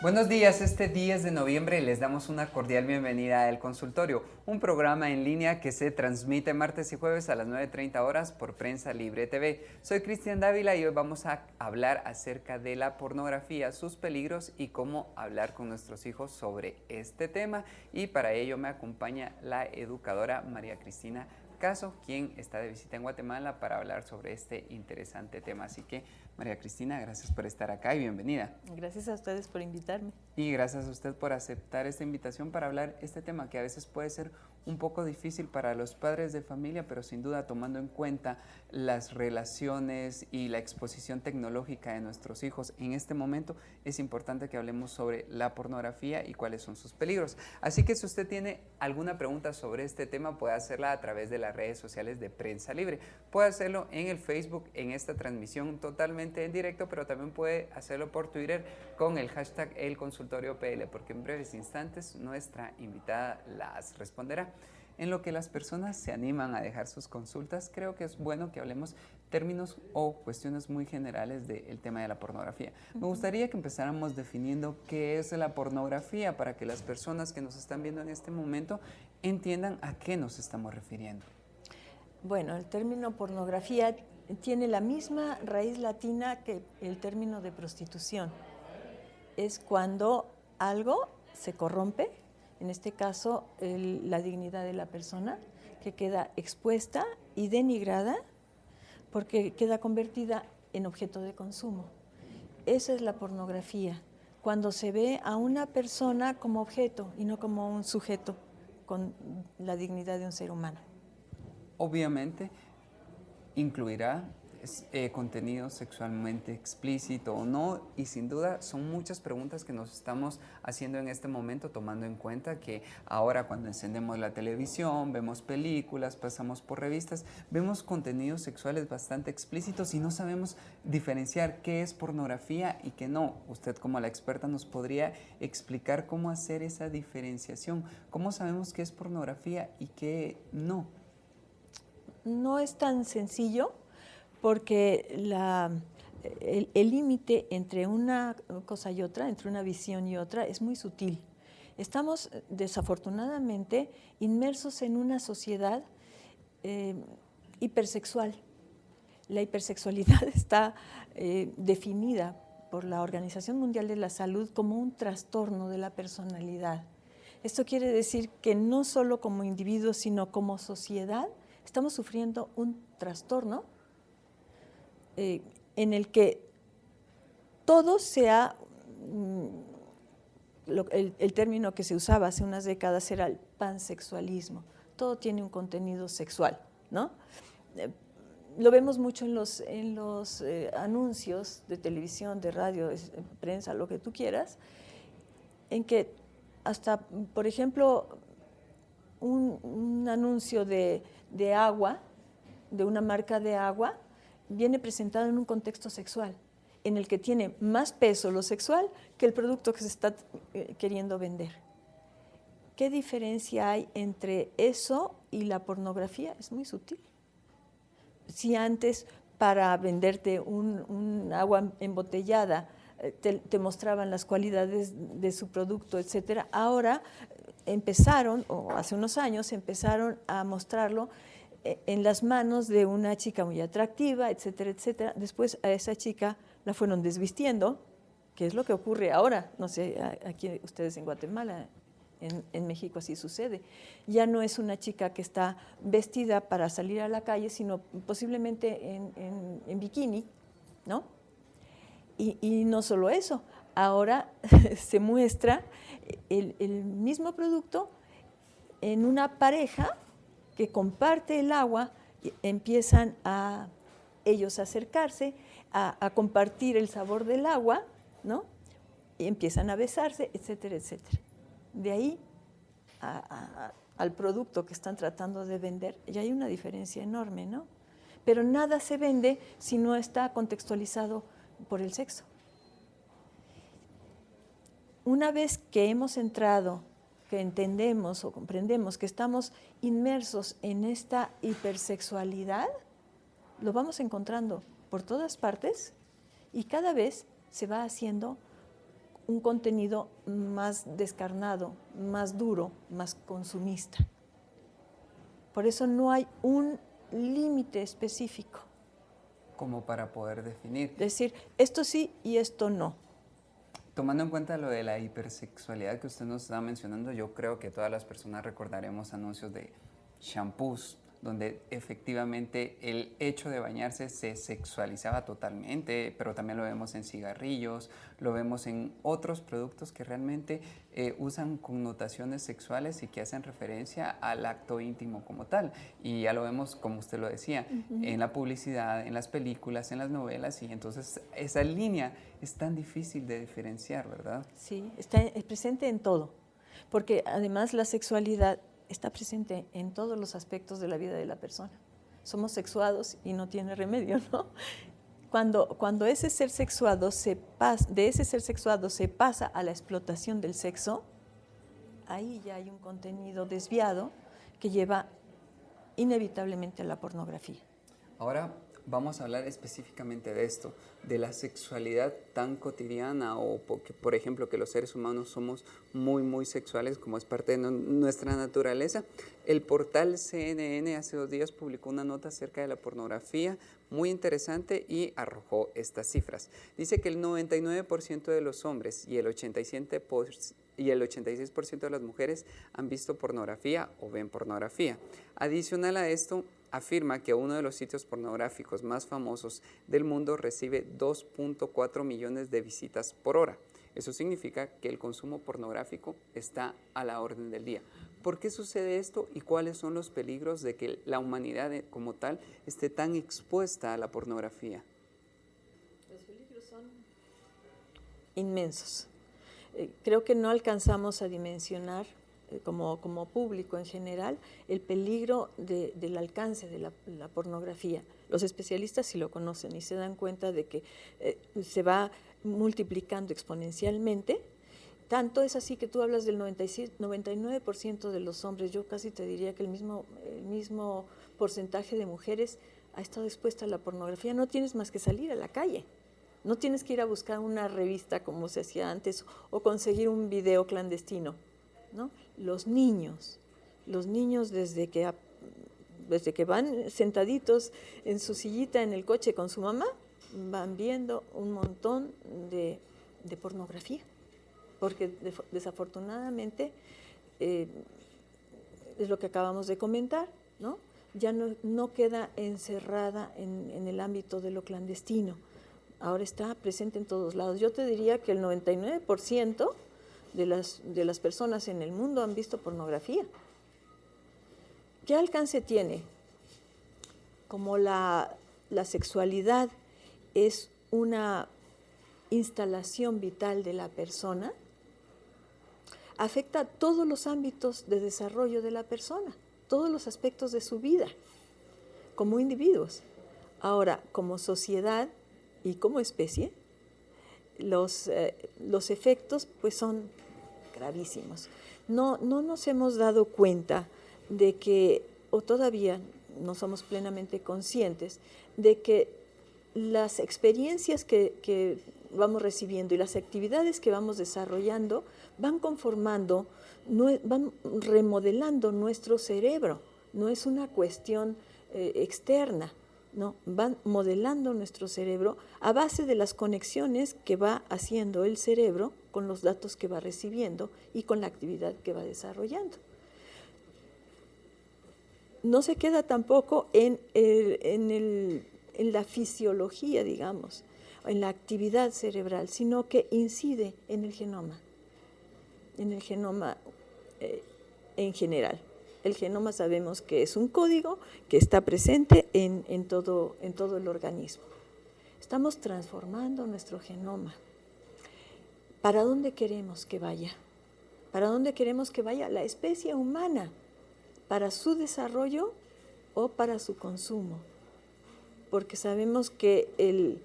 Buenos días, este 10 de noviembre les damos una cordial bienvenida a El Consultorio, un programa en línea que se transmite martes y jueves a las 9:30 horas por Prensa Libre TV. Soy Cristian Dávila y hoy vamos a hablar acerca de la pornografía, sus peligros y cómo hablar con nuestros hijos sobre este tema. Y para ello me acompaña la educadora María Cristina Caso, quien está de visita en Guatemala para hablar sobre este interesante tema. Así que, María Cristina, gracias por estar acá y bienvenida. Gracias a ustedes por invitarme. Y gracias a usted por aceptar esta invitación para hablar este tema que a veces puede ser un poco difícil para los padres de familia, pero sin duda tomando en cuenta las relaciones y la exposición tecnológica de nuestros hijos en este momento, es importante que hablemos sobre la pornografía y cuáles son sus peligros. Así que si usted tiene alguna pregunta sobre este tema, puede hacerla a través de las redes sociales de Prensa Libre. Puede hacerlo en el Facebook, en esta transmisión totalmente en directo, pero también puede hacerlo por Twitter con el hashtag El Consultorio PL, porque en breves instantes nuestra invitada las responderá. En lo que las personas se animan a dejar sus consultas, creo que es bueno que hablemos términos o cuestiones muy generales del tema de la pornografía. Me gustaría que empezáramos definiendo qué es la pornografía para que las personas que nos están viendo en este momento entiendan a qué nos estamos refiriendo. Bueno, el término pornografía tiene la misma raíz latina que el término de prostitución. Es cuando algo se corrompe, en este caso la dignidad de la persona, que queda expuesta y denigrada porque queda convertida en objeto de consumo. Esa es la pornografía, cuando se ve a una persona como objeto y no como un sujeto con la dignidad de un ser humano. Obviamente incluirá contenido sexualmente explícito o no, y sin duda son muchas preguntas que nos estamos haciendo en este momento, tomando en cuenta que ahora cuando encendemos la televisión, vemos películas, pasamos por revistas, vemos contenidos sexuales bastante explícitos y no sabemos diferenciar qué es pornografía y qué no. Usted, como la experta, nos podría explicar cómo hacer esa diferenciación, cómo sabemos qué es pornografía y qué no. No es tan sencillo porque el límite entre una cosa y otra, entre una visión y otra, es muy sutil. Estamos desafortunadamente inmersos en una sociedad hipersexual. La hipersexualidad está definida por la Organización Mundial de la Salud como un trastorno de la personalidad. Esto quiere decir que no solo como individuos, sino como sociedad, estamos sufriendo un trastorno en el que todo sea, el término que se usaba hace unas décadas era el pansexualismo, todo tiene un contenido sexual, ¿no? Lo vemos mucho en los anuncios de televisión, de radio, prensa, lo que tú quieras, en que hasta, por ejemplo, un anuncio de agua, de una marca de agua, viene presentado en un contexto sexual, en el que tiene más peso lo sexual que el producto que se está queriendo vender. ¿Qué diferencia hay entre eso y la pornografía? Es muy sutil. Si antes, para venderte un agua embotellada, te mostraban las cualidades de su producto, etcétera, ahora empezaron, o hace unos años, empezaron a mostrarlo en las manos de una chica muy atractiva, etcétera, etcétera. Después a esa chica la fueron desvistiendo, que es lo que ocurre ahora, no sé, aquí ustedes en Guatemala, en México así sucede. Ya no es una chica que está vestida para salir a la calle, sino posiblemente en bikini, ¿no? Y no solo eso, ahora se muestra el mismo producto en una pareja que comparte el agua, empiezan a ellos a acercarse, a compartir el sabor del agua, ¿no? Y empiezan a besarse, etcétera, etcétera. De ahí al producto que están tratando de vender, ya hay una diferencia enorme, ¿no? Pero nada se vende si no está contextualizado por el sexo. Una vez que hemos entrado, que entendemos o comprendemos que estamos inmersos en esta hipersexualidad, lo vamos encontrando por todas partes y cada vez se va haciendo un contenido más descarnado, más duro, más consumista. Por eso no hay un límite específico. Como para poder definir. Decir, esto sí y esto no. Tomando en cuenta lo de la hipersexualidad que usted nos estaba mencionando, yo creo que todas las personas recordaremos anuncios de shampoos, donde efectivamente el hecho de bañarse se sexualizaba totalmente, pero también lo vemos en cigarrillos, lo vemos en otros productos que realmente usan connotaciones sexuales y que hacen referencia al acto íntimo como tal. Y ya lo vemos, como usted lo decía, en la publicidad, en las películas, en las novelas, y entonces esa línea es tan difícil de diferenciar, ¿verdad? Sí, está presente en todo, porque además la sexualidad está presente en todos los aspectos de la vida de la persona. Somos sexuados y no tiene remedio, ¿no? Cuando ese ser sexuado de ese ser sexuado se pasa a la explotación del sexo, ahí ya hay un contenido desviado que lleva inevitablemente a la pornografía. Ahora vamos a hablar específicamente de esto, de la sexualidad tan cotidiana, o porque, por ejemplo, que los seres humanos somos muy sexuales, como es parte de nuestra naturaleza. El portal CNN hace 2 días publicó una nota acerca de la pornografía muy interesante y arrojó estas cifras. Dice que el 99% de los hombres y el 86% de las mujeres han visto pornografía o ven pornografía. Adicional a esto, afirma que uno de los sitios pornográficos más famosos del mundo recibe 2.4 millones de visitas por hora. Eso significa que el consumo pornográfico está a la orden del día. ¿Por qué sucede esto y cuáles son los peligros de que la humanidad como tal esté tan expuesta a la pornografía? Los peligros son inmensos. Creo que no alcanzamos a dimensionar como público en general, el peligro del alcance de la pornografía. Los especialistas sí lo conocen y se dan cuenta de que se va multiplicando exponencialmente. Tanto es así que tú hablas del 99% de los hombres, yo casi te diría que el mismo porcentaje de mujeres ha estado expuesta a la pornografía. No tienes más que salir a la calle. No tienes que ir a buscar una revista como se hacía antes o conseguir un video clandestino, ¿no? Los niños desde que van sentaditos en su sillita en el coche con su mamá, van viendo un montón de pornografía, porque desafortunadamente es lo que acabamos de comentar, ¿no? Ya no queda encerrada en el ámbito de lo clandestino, ahora está presente en todos lados. Yo te diría que el 99% de las personas en el mundo han visto pornografía. ¿Qué alcance tiene? Como la sexualidad es una instalación vital de la persona, afecta a todos los ámbitos de desarrollo de la persona, todos los aspectos de su vida, como individuos. Ahora, como sociedad y como especie, los efectos pues son gravísimos. No nos hemos dado cuenta de que, o todavía no somos plenamente conscientes, de que las experiencias que vamos recibiendo y las actividades que vamos desarrollando van conformando, van remodelando nuestro cerebro. No es una cuestión externa, no, van modelando nuestro cerebro a base de las conexiones que va haciendo el cerebro con los datos que va recibiendo y con la actividad que va desarrollando. No se queda tampoco en la fisiología, digamos, en la actividad cerebral, sino que incide en el genoma en general. El genoma sabemos que es un código que está presente en todo el organismo. Estamos transformando nuestro genoma. ¿Para dónde queremos que vaya? ¿Para dónde queremos que vaya la especie humana? ¿Para su desarrollo o para su consumo? Porque sabemos que el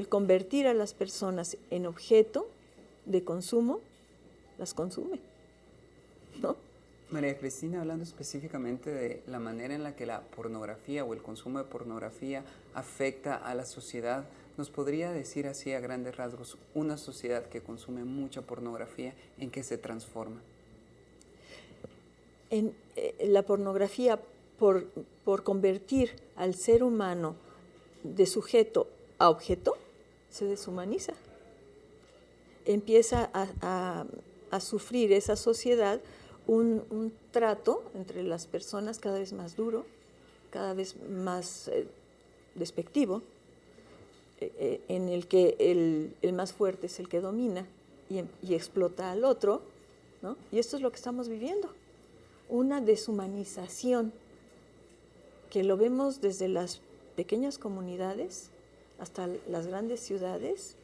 convertir a las personas en objeto de consumo, las consume, ¿no? María Cristina, hablando específicamente de la manera en la que la pornografía o el consumo de pornografía afecta a la sociedad, ¿Nos podría decir así a grandes rasgos una sociedad que consume mucha pornografía en qué se transforma? La pornografía, por convertir al ser humano de sujeto a objeto, se deshumaniza. Empieza a sufrir esa sociedad un trato entre las personas cada vez más duro, cada vez más despectivo, en el que el más fuerte es el que domina y explota al otro, ¿no? Y esto es lo que estamos viviendo, una deshumanización que lo vemos desde las pequeñas comunidades hasta las grandes ciudades,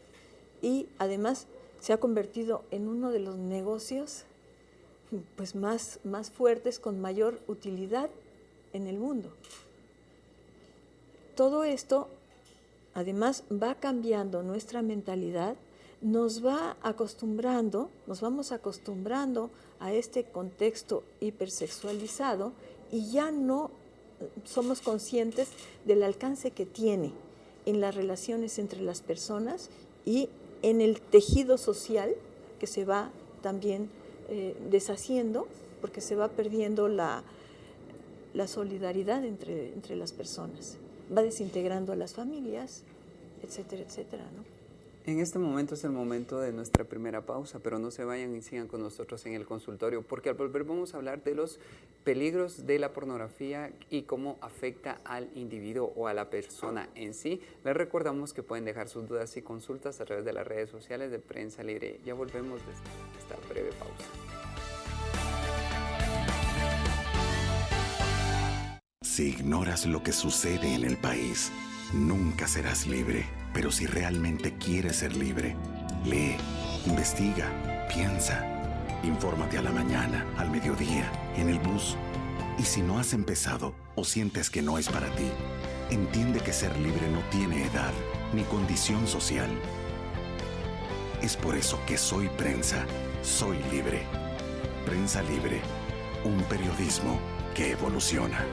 y además se ha convertido en uno de los negocios pues más fuertes, con mayor utilidad en el mundo. Todo esto además va cambiando nuestra mentalidad, nos vamos acostumbrando a este contexto hipersexualizado, y ya no somos conscientes del alcance que tiene en las relaciones entre las personas y en el tejido social, que se va también deshaciendo, porque se va perdiendo la solidaridad entre las personas, va desintegrando a las familias, etcétera, etcétera, ¿no? En este momento es el momento de nuestra primera pausa, pero no se vayan y sigan con nosotros en el consultorio, porque al volver vamos a hablar de los peligros de la pornografía y cómo afecta al individuo o a la persona en sí. Les recordamos que pueden dejar sus dudas y consultas a través de las redes sociales de Prensa Libre. Ya volvemos después de esta breve pausa. Si ignoras lo que sucede en el país, nunca serás libre. Pero si realmente quieres ser libre, lee, investiga, piensa. Infórmate a la mañana, al mediodía, en el bus. Y si no has empezado o sientes que no es para ti, entiende que ser libre no tiene edad ni condición social. Es por eso que soy prensa, soy libre. Prensa Libre, un periodismo que evoluciona.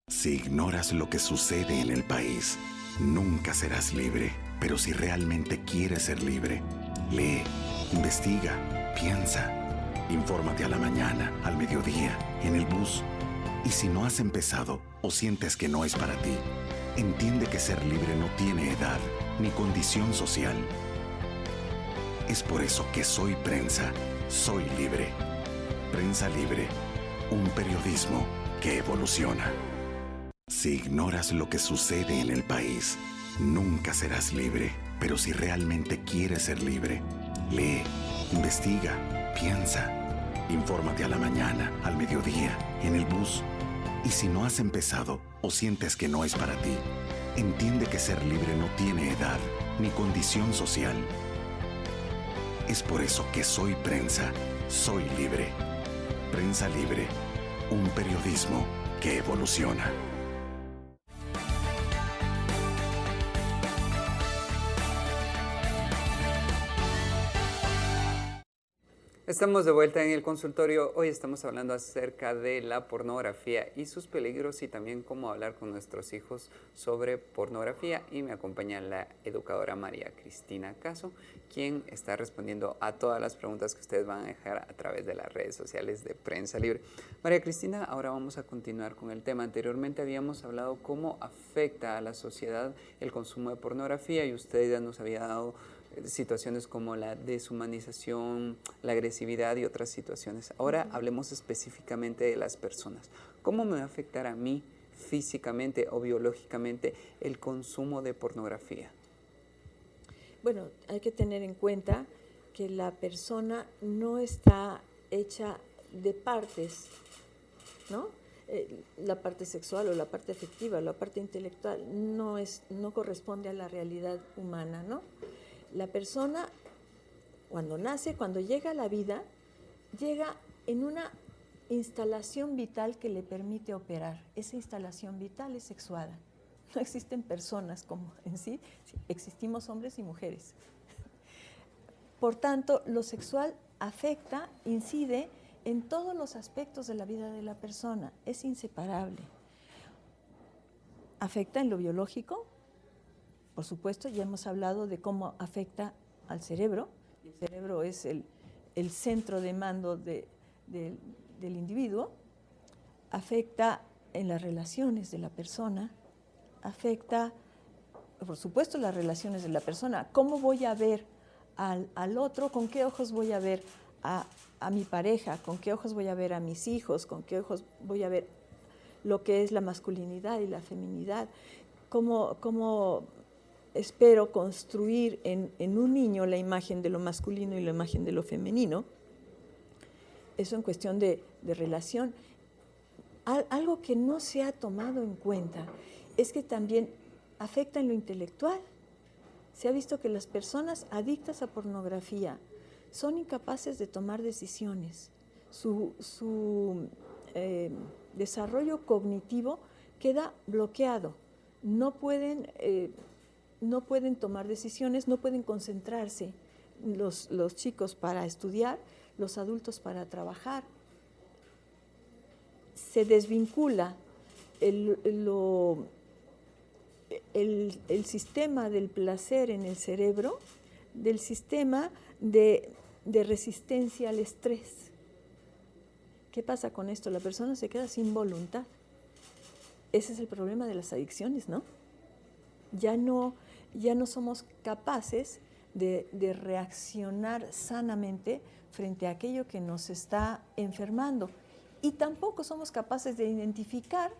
Si ignoras lo que sucede en el país, nunca serás libre. Pero si realmente quieres ser libre, lee, investiga, piensa. Infórmate a la mañana, al mediodía, en el bus. Y si no has empezado o sientes que no es para ti, entiende que ser libre no tiene edad ni condición social. Es por eso que soy prensa, soy libre. Prensa Libre, un periodismo que evoluciona. Si ignoras lo que sucede en el país, nunca serás libre. Pero si realmente quieres ser libre, lee, investiga, piensa. Infórmate a la mañana, al mediodía, en el bus. Y si no has empezado o sientes que no es para ti, entiende que ser libre no tiene edad ni condición social. Es por eso que soy prensa, soy libre. Prensa Libre, un periodismo que evoluciona. Estamos de vuelta en el consultorio. Hoy estamos hablando acerca de la pornografía y sus peligros, y también cómo hablar con nuestros hijos sobre pornografía. Y me acompaña la educadora María Cristina Caso, quien está respondiendo a todas las preguntas que ustedes van a dejar a través de las redes sociales de Prensa Libre. María Cristina, ahora vamos a continuar con el tema. Anteriormente habíamos hablado cómo afecta a la sociedad el consumo de pornografía, y usted ya nos había dado situaciones como la deshumanización, la agresividad y otras situaciones. Ahora hablemos específicamente de las personas. ¿Cómo me va a afectar a mí físicamente o biológicamente el consumo de pornografía? Bueno, hay que tener en cuenta que la persona no está hecha de partes, ¿no? La parte sexual o la parte afectiva o la parte intelectual no corresponde a la realidad humana, ¿no? La persona, cuando nace, cuando llega a la vida, llega en una instalación vital que le permite operar. Esa instalación vital es sexuada. No existen personas como en sí, existimos hombres y mujeres. Por tanto, lo sexual afecta, incide en todos los aspectos de la vida de la persona, es inseparable. Afecta en lo biológico, por supuesto, ya hemos hablado de cómo afecta al cerebro. El cerebro es el centro de mando del individuo. Afecta en las relaciones de la persona, afecta, por supuesto, las relaciones de la persona. ¿Cómo voy a ver al otro? ¿Con qué ojos voy a ver a mi pareja? ¿Con qué ojos voy a ver a mis hijos? ¿Con qué ojos voy a ver lo que es la masculinidad y la feminidad? ¿Cómo espero construir en un niño la imagen de lo masculino y la imagen de lo femenino? Eso en cuestión de relación. Algo que no se ha tomado en cuenta es que también afecta en lo intelectual. Se ha visto que las personas adictas a pornografía son incapaces de tomar decisiones. Su desarrollo cognitivo queda bloqueado. No pueden tomar decisiones, no pueden concentrarse los chicos para estudiar, los adultos para trabajar. Se desvincula el sistema del placer en el cerebro del sistema de resistencia al estrés. ¿Qué pasa con esto? La persona se queda sin voluntad. Ese es el problema de las adicciones, ¿no? Ya no somos capaces de reaccionar sanamente frente a aquello que nos está enfermando. Y tampoco somos capaces de identificar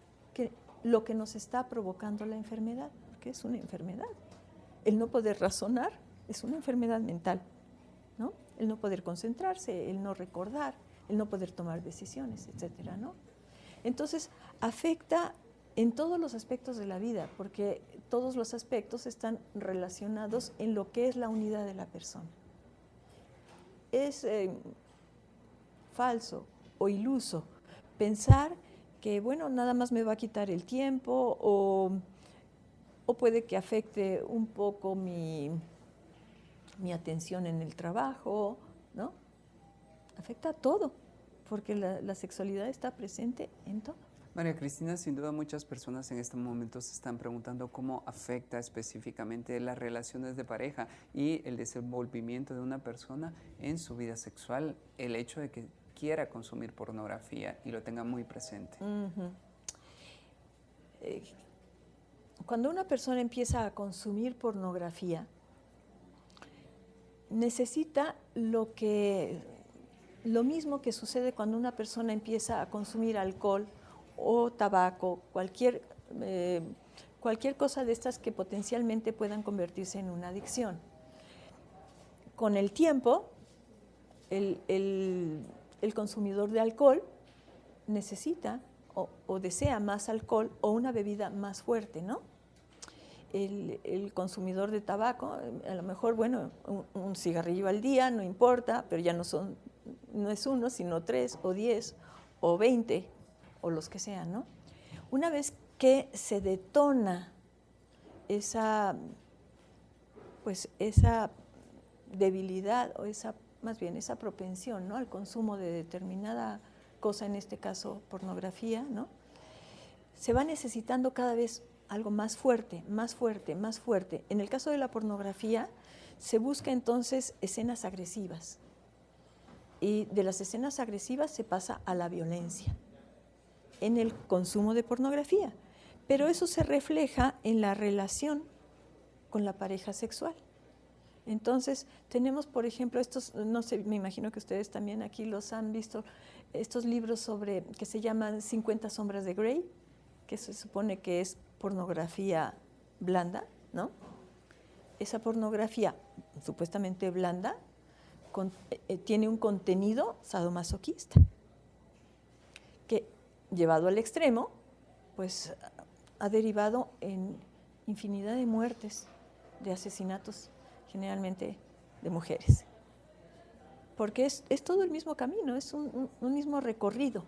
lo que nos está provocando la enfermedad, porque es una enfermedad. El no poder razonar es una enfermedad mental, ¿no? El no poder concentrarse, el no recordar, el no poder tomar decisiones, etcétera, ¿no? Entonces, afecta en todos los aspectos de la vida, porque todos los aspectos están relacionados en lo que es la unidad de la persona. Es falso o iluso pensar que, bueno, nada más me va a quitar el tiempo o puede que afecte un poco mi atención en el trabajo, ¿no? Afecta a todo, porque la sexualidad está presente en todo. María Cristina, sin duda muchas personas en este momento se están preguntando cómo afecta específicamente las relaciones de pareja y el desenvolvimiento de una persona en su vida sexual, el hecho de que quiera consumir pornografía y lo tenga muy presente. Cuando una persona empieza a consumir pornografía, necesita lo mismo que sucede cuando una persona empieza a consumir alcohol o tabaco, cualquier cosa de estas que potencialmente puedan convertirse en una adicción. Con el tiempo, el consumidor de alcohol necesita o desea más alcohol o una bebida más fuerte, ¿no? El consumidor de tabaco, a lo mejor, bueno, un cigarrillo al día, no importa, pero ya no es uno, sino 3 o 10 o 20 o los que sean, ¿no? Una vez que se detona esa debilidad o más bien esa propensión, ¿no?, al consumo de determinada cosa, en este caso pornografía, ¿no?, se va necesitando cada vez algo más fuerte, más fuerte, más fuerte. En el caso de la pornografía, se busca entonces escenas agresivas. Y de las escenas agresivas se pasa a la violencia en el consumo de pornografía. Pero eso se refleja en la relación con la pareja sexual. Entonces, tenemos, por ejemplo, estos, no sé, me imagino que ustedes también aquí los han visto, estos libros que se llaman 50 sombras de Grey, que se supone que es pornografía blanda, ¿no? Esa pornografía supuestamente blanda tiene un contenido sadomasoquista, que llevado al extremo, pues ha derivado en infinidad de muertes, de asesinatos, generalmente de mujeres. Porque es todo el mismo camino, es un mismo recorrido.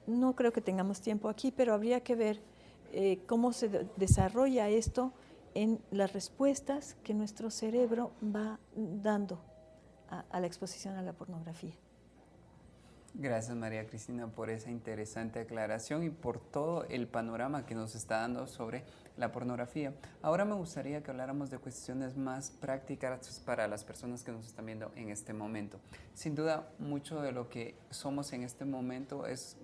No creo que tengamos tiempo aquí, pero habría que ver cómo se desarrolla esto en las respuestas que nuestro cerebro va dando a la exposición a la pornografía. Gracias, María Cristina, por esa interesante aclaración y por todo el panorama que nos está dando sobre la pornografía. Ahora me gustaría que habláramos de cuestiones más prácticas para las personas que nos están viendo en este momento. Sin duda, mucho de lo que somos en este momento es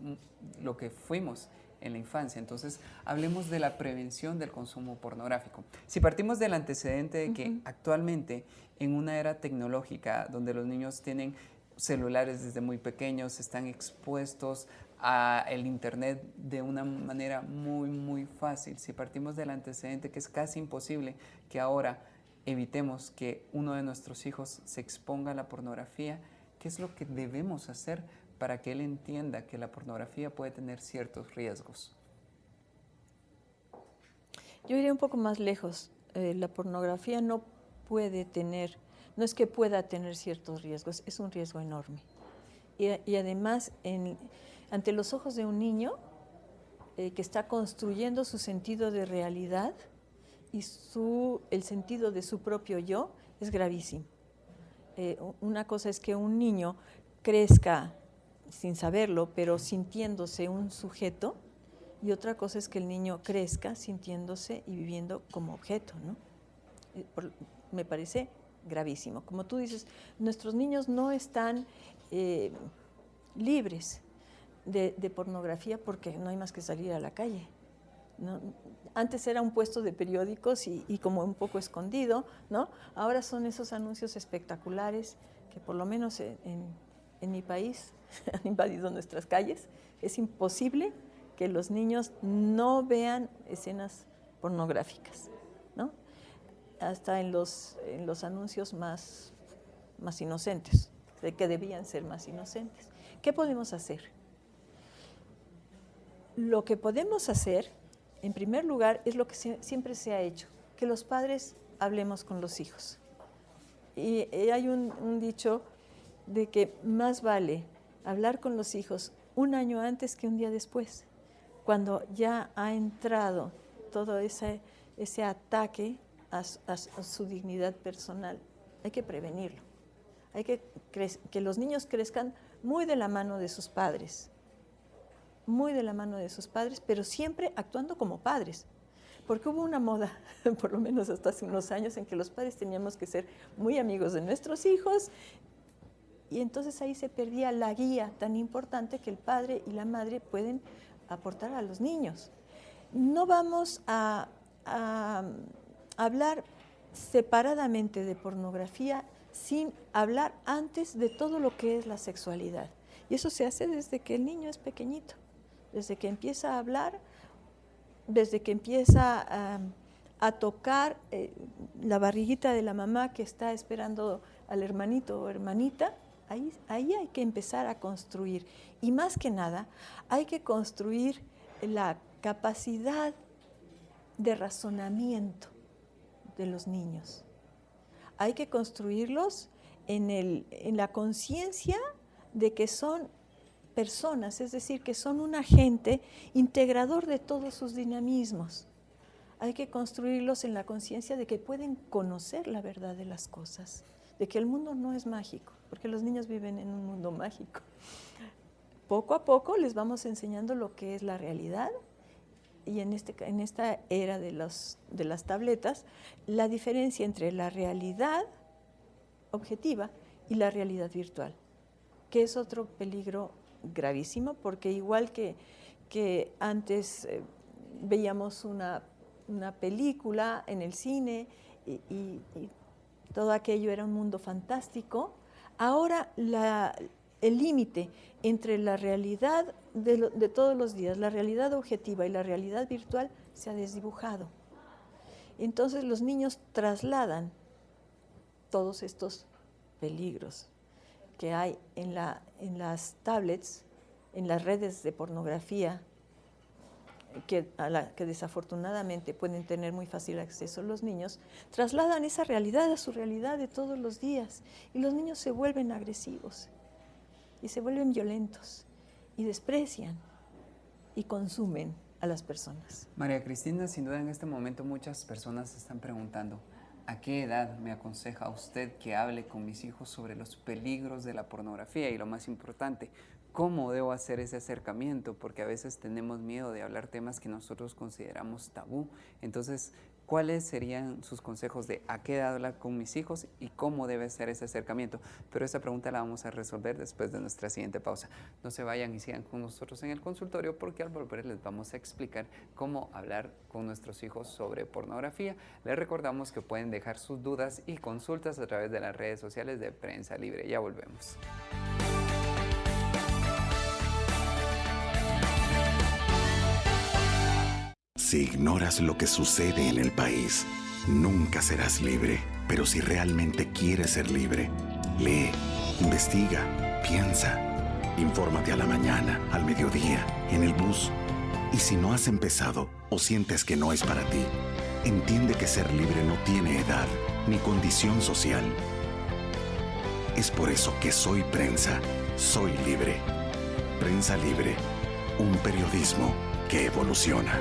lo que fuimos en la infancia. Entonces, hablemos de la prevención del consumo pornográfico. Si partimos del antecedente de que actualmente, en una era tecnológica donde los niños tienen celulares desde muy pequeños, están expuestos a el internet de una manera muy fácil. Si partimos del antecedente que es casi imposible que ahora evitemos que uno de nuestros hijos se exponga a la pornografía, ¿qué es lo que debemos hacer para que él entienda que la pornografía puede tener ciertos riesgos? Yo iría un poco más lejos. La pornografía no es que pueda tener ciertos riesgos, es un riesgo enorme. Y además, ante los ojos de un niño que está construyendo su sentido de realidad y el sentido de su propio yo, es gravísimo. Una cosa es que un niño crezca sin saberlo, pero sintiéndose un sujeto, y otra cosa es que el niño crezca sintiéndose y viviendo como objeto, ¿no? Me parece gravísimo. Como tú dices, nuestros niños no están libres de pornografía porque no hay más que salir a la calle, ¿no? Antes era un puesto de periódicos y como un poco escondido, ¿no? Ahora son esos anuncios espectaculares que por lo menos en mi país han invadido nuestras calles. Es imposible que los niños no vean escenas pornográficas, ¿no? Hasta en los anuncios más inocentes, de que debían ser más inocentes. ¿Qué podemos hacer? Lo que podemos hacer, en primer lugar, es lo que siempre se ha hecho, que los padres hablemos con los hijos. Y hay un dicho de que más vale hablar con los hijos un año antes que un día después, cuando ya ha entrado todo ese ataque a su dignidad personal. Hay que prevenirlo. Hay que los niños crezcan muy de la mano de sus padres, pero siempre actuando como padres. Porque hubo una moda, por lo menos hasta hace unos años, en que los padres teníamos que ser muy amigos de nuestros hijos, y entonces ahí se perdía la guía tan importante que el padre y la madre pueden aportar a los niños. No vamos a hablar separadamente de pornografía sin hablar antes de todo lo que es la sexualidad. Y eso se hace desde que el niño es pequeñito, desde que empieza a hablar, desde que empieza a tocar la barriguita de la mamá que está esperando al hermanito o hermanita. Ahí hay que empezar a construir. Y más que nada, hay que construir la capacidad de razonamiento de los niños. Hay que construirlos en la conciencia de que son personas, es decir, que son un agente integrador de todos sus dinamismos. Hay que construirlos en la conciencia de que pueden conocer la verdad de las cosas, de que el mundo no es mágico, porque los niños viven en un mundo mágico. Poco a poco les vamos enseñando lo que es la realidad, y en esta era de las tabletas, la diferencia entre la realidad objetiva y la realidad virtual, que es otro peligro gravísimo, porque igual que antes veíamos una película en el cine y todo aquello era un mundo fantástico, ahora el límite entre la realidad de todos los días, la realidad objetiva y la realidad virtual se ha desdibujado. Entonces los niños trasladan todos estos peligros que hay en las tablets, en las redes de pornografía, a la que desafortunadamente pueden tener muy fácil acceso los niños, trasladan esa realidad a su realidad de todos los días, y los niños se vuelven agresivos y se vuelven violentos y desprecian y consumen a las personas. María Cristina, sin duda en este momento muchas personas se están preguntando: ¿a qué edad me aconseja usted que hable con mis hijos sobre los peligros de la pornografía? Y lo más importante, ¿Cómo debo hacer ese acercamiento? Porque a veces tenemos miedo de hablar temas que nosotros consideramos tabú. Entonces, ¿cuáles serían sus consejos de a qué edad hablar con mis hijos y cómo debe ser ese acercamiento? Pero esa pregunta la vamos a resolver después de nuestra siguiente pausa. No se vayan y sigan con nosotros en el consultorio, porque al volver les vamos a explicar cómo hablar con nuestros hijos sobre pornografía. Les recordamos que pueden dejar sus dudas y consultas a través de las redes sociales de Prensa Libre. Ya volvemos. Si ignoras lo que sucede en el país, nunca serás libre. Pero si realmente quieres ser libre, lee, investiga, piensa. Infórmate a la mañana, al mediodía, en el bus. Y si no has empezado o sientes que no es para ti, entiende que ser libre no tiene edad ni condición social. Es por eso que soy prensa, soy libre. Prensa Libre, un periodismo que evoluciona.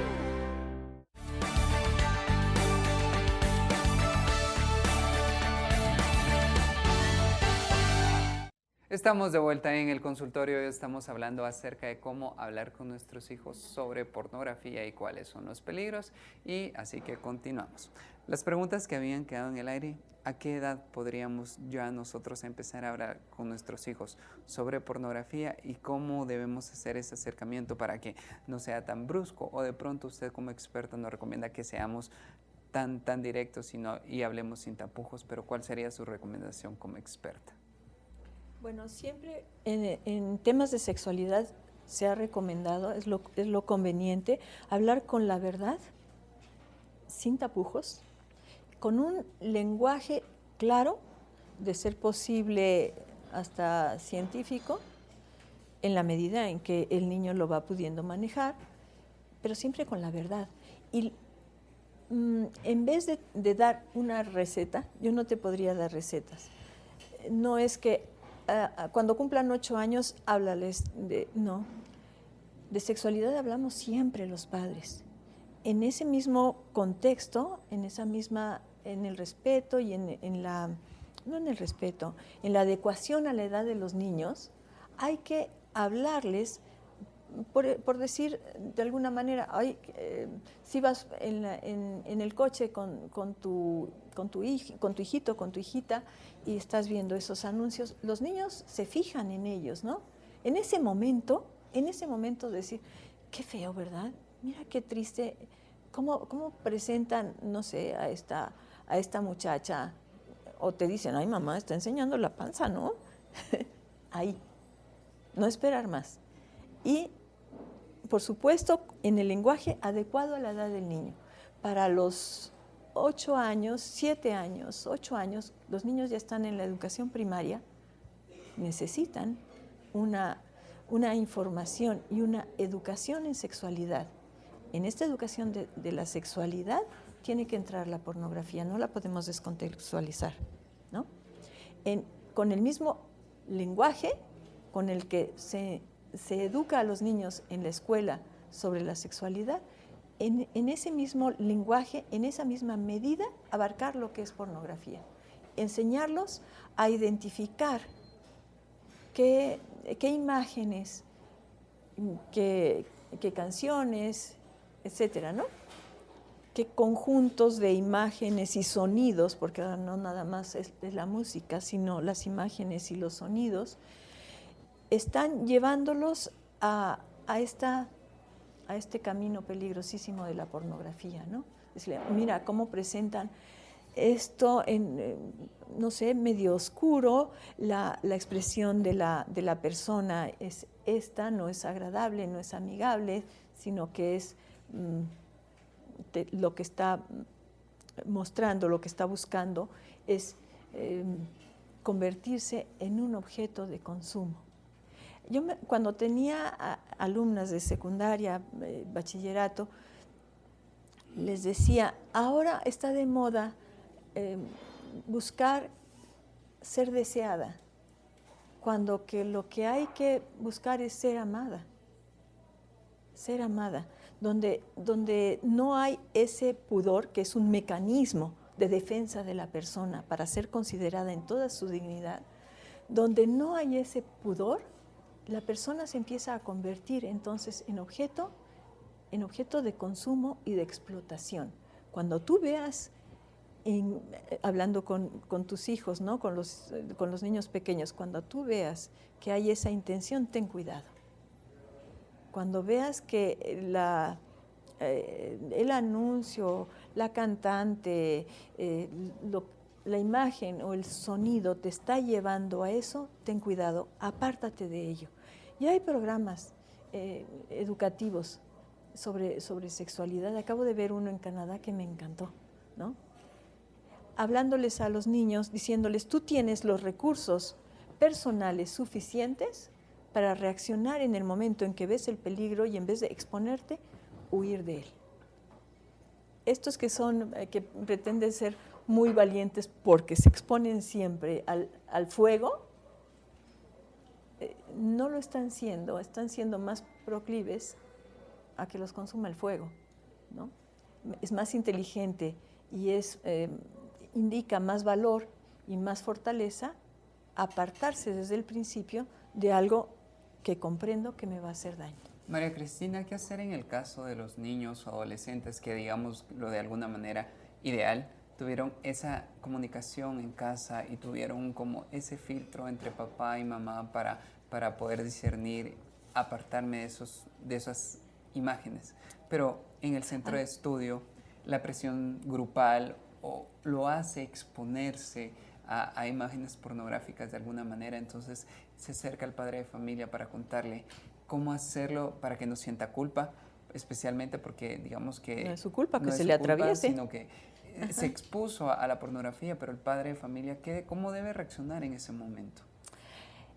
Estamos de vuelta en el consultorio y estamos hablando acerca de cómo hablar con nuestros hijos sobre pornografía y cuáles son los peligros, y así que continuamos. Las preguntas que habían quedado en el aire: ¿a qué edad podríamos ya nosotros empezar a hablar con nuestros hijos sobre pornografía y cómo debemos hacer ese acercamiento para que no sea tan brusco? O de pronto usted como experto nos recomienda que seamos tan directos y hablemos sin tapujos, pero ¿cuál sería su recomendación como experta? Bueno, siempre en temas de sexualidad se ha recomendado, es lo conveniente, hablar con la verdad, sin tapujos, con un lenguaje claro, de ser posible hasta científico, en la medida en que el niño lo va pudiendo manejar, pero siempre con la verdad. Y en vez de dar una receta, yo no te podría dar recetas. No es que cuando cumplan 8 años, háblales no. De sexualidad hablamos siempre los padres. En ese mismo contexto, en el respeto y no en el respeto, en la adecuación a la edad de los niños, hay que hablarles, por decir de alguna manera, si vas en el coche con tu hijito, con tu hijita, y estás viendo esos anuncios, los niños se fijan en ellos, ¿no? En ese momento decir, qué feo, ¿verdad? Mira qué triste, cómo presentan, no sé, a esta muchacha, o te dicen, ay, mamá, está enseñando la panza, ¿no? Ahí, no esperar más. Y, por supuesto, en el lenguaje adecuado a la edad del niño. Para los 8 años, 7 años, 8 años, los niños ya están en la educación primaria, necesitan una información y una educación en sexualidad. En esta educación de la sexualidad tiene que entrar la pornografía, no la podemos descontextualizar, ¿no? Con el mismo lenguaje con el que se educa a los niños en la escuela sobre la sexualidad, en ese mismo lenguaje, en esa misma medida, abarcar lo que es pornografía. Enseñarlos a identificar qué imágenes, qué canciones, etcétera, ¿no? Qué conjuntos de imágenes y sonidos, porque ahora no nada más es la música, sino las imágenes y los sonidos, están llevándolos a este camino peligrosísimo de la pornografía, ¿no? Decirle, mira cómo presentan esto no sé, medio oscuro, la expresión de la persona es esta, no es agradable, no es amigable, sino que es lo que está mostrando, lo que está buscando es convertirse en un objeto de consumo. Cuando tenía alumnas de secundaria, bachillerato, les decía, ahora está de moda buscar ser deseada, cuando que lo que hay que buscar es ser amada, donde no hay ese pudor, que es un mecanismo de defensa de la persona para ser considerada en toda su dignidad, donde no hay ese pudor, la persona se empieza a convertir entonces en objeto de consumo y de explotación. Cuando tú veas, hablando con tus hijos, ¿no? con los niños pequeños, cuando tú veas que hay esa intención, ten cuidado. Cuando veas que el anuncio, la cantante, la imagen o el sonido te está llevando a eso, ten cuidado, apártate de ello. Ya hay programas educativos sobre sexualidad. Acabo de ver uno en Canadá que me encantó, ¿no? Hablándoles a los niños, diciéndoles, tú tienes los recursos personales suficientes para reaccionar en el momento en que ves el peligro y en vez de exponerte, huir de él. Estos que pretenden ser muy valientes porque se exponen siempre al fuego, no lo están siendo más proclives a que los consuma el fuego, ¿no? Es más inteligente y indica más valor y más fortaleza apartarse desde el principio de algo que comprendo que me va a hacer daño. María Cristina, ¿qué hacer en el caso de los niños o adolescentes que, digámoslo de alguna manera ideal, tuvieron esa comunicación en casa y tuvieron como ese filtro entre papá y mamá para poder discernir, apartarme de esas imágenes? Pero en el centro de estudio, la presión grupal lo hace exponerse a imágenes pornográficas de alguna manera, entonces se acerca al padre de familia para contarle cómo hacerlo para que no sienta culpa, especialmente porque digamos que no es su culpa que no se es le su culpa, atraviese, sino que se expuso a la pornografía, pero el padre de familia, ¿cómo debe reaccionar en ese momento?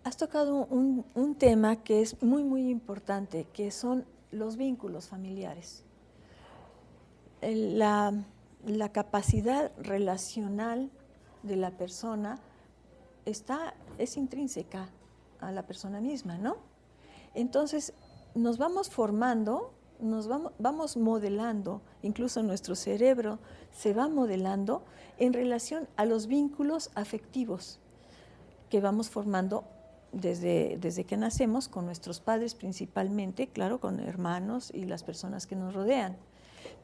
Has tocado un tema que es muy, muy importante, que son los vínculos familiares. La capacidad relacional de la persona es intrínseca a la persona misma, ¿no? Entonces, nos vamos formando, vamos modelando, incluso nuestro cerebro se va modelando en relación a los vínculos afectivos que vamos formando desde que nacemos con nuestros padres principalmente, claro, con hermanos y las personas que nos rodean.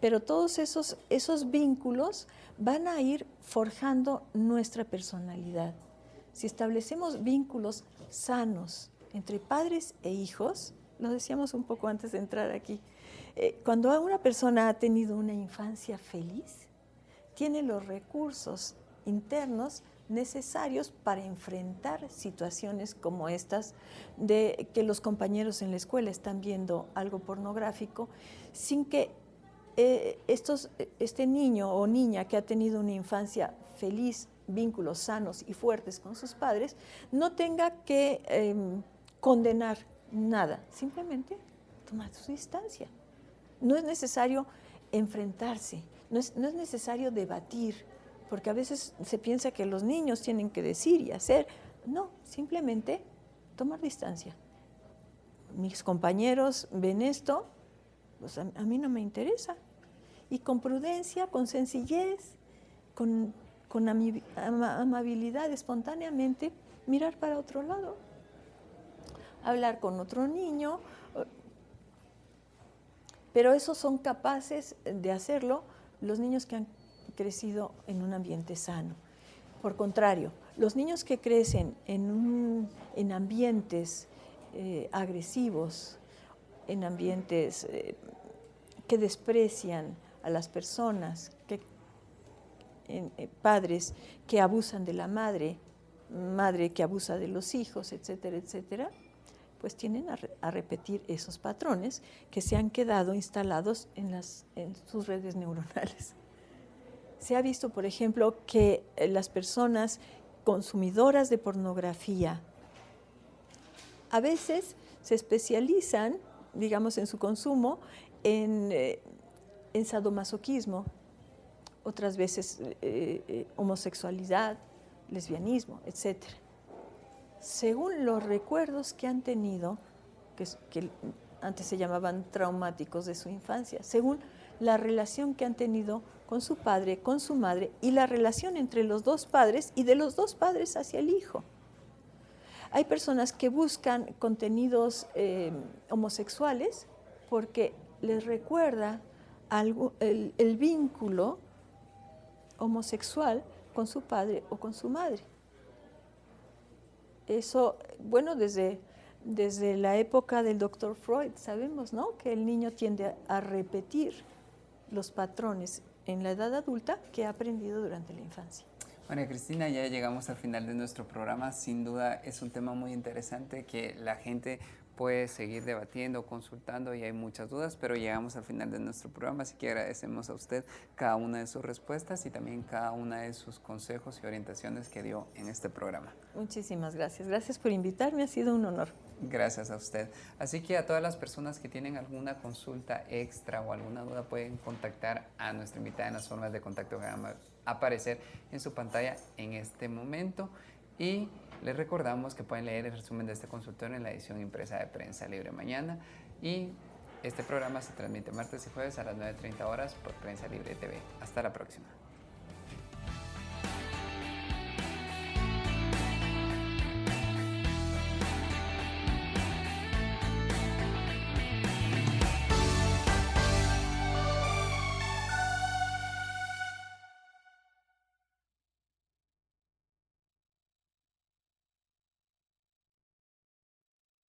Pero todos esos vínculos van a ir forjando nuestra personalidad. Si establecemos vínculos sanos entre padres e hijos, lo decíamos un poco antes de entrar aquí, cuando una persona ha tenido una infancia feliz, tiene los recursos internos necesarios para enfrentar situaciones como estas de que los compañeros en la escuela están viendo algo pornográfico sin que este niño o niña que ha tenido una infancia feliz, vínculos sanos y fuertes con sus padres, no tenga que condenar nada, simplemente tomar su distancia. No es necesario enfrentarse, no es necesario debatir, porque a veces se piensa que los niños tienen que decir y hacer. No, simplemente tomar distancia. Mis compañeros ven esto, pues a mí no me interesa. Y con prudencia, con sencillez, con amabilidad, espontáneamente, mirar para otro lado. Hablar con otro niño, pero esos son capaces de hacerlo los niños que han crecido en un ambiente sano. Por contrario, los niños que crecen en ambientes agresivos, en ambientes que desprecian a las personas, padres que abusan de la madre que abusa de los hijos, etcétera, etcétera, pues tienden a repetir esos patrones que se han quedado instalados en sus redes neuronales. Se ha visto, por ejemplo, que las personas consumidoras de pornografía a veces se especializan, digamos, en su consumo en sadomasoquismo, otras veces homosexualidad, lesbianismo, etc. Según los recuerdos que han tenido, que antes se llamaban traumáticos de su infancia, según la relación que han tenido con su padre, con su madre, y la relación entre los dos padres y de los dos padres hacia el hijo. Hay personas que buscan contenidos homosexuales porque les recuerda el vínculo homosexual con su padre o con su madre. Eso, bueno, desde la época del doctor Freud sabemos, ¿no?, que el niño tiende a repetir los patrones en la edad adulta que ha aprendido durante la infancia. María Cristina, ya llegamos al final de nuestro programa. Sin duda es un tema muy interesante que la gente puede seguir debatiendo, consultando, y hay muchas dudas, pero llegamos al final de nuestro programa, así que agradecemos a usted cada una de sus respuestas y también cada una de sus consejos y orientaciones que dio en este programa. Muchísimas gracias. Gracias por invitarme, ha sido un honor. Gracias a usted. Así que a todas las personas que tienen alguna consulta extra o alguna duda pueden contactar a nuestra invitada en las formas de contacto que van a aparecer en su pantalla en este momento. Y les recordamos que pueden leer el resumen de este consultorio en la edición impresa de Prensa Libre mañana. Y este programa se transmite martes y jueves a las 9:30 horas por Prensa Libre TV. Hasta la próxima.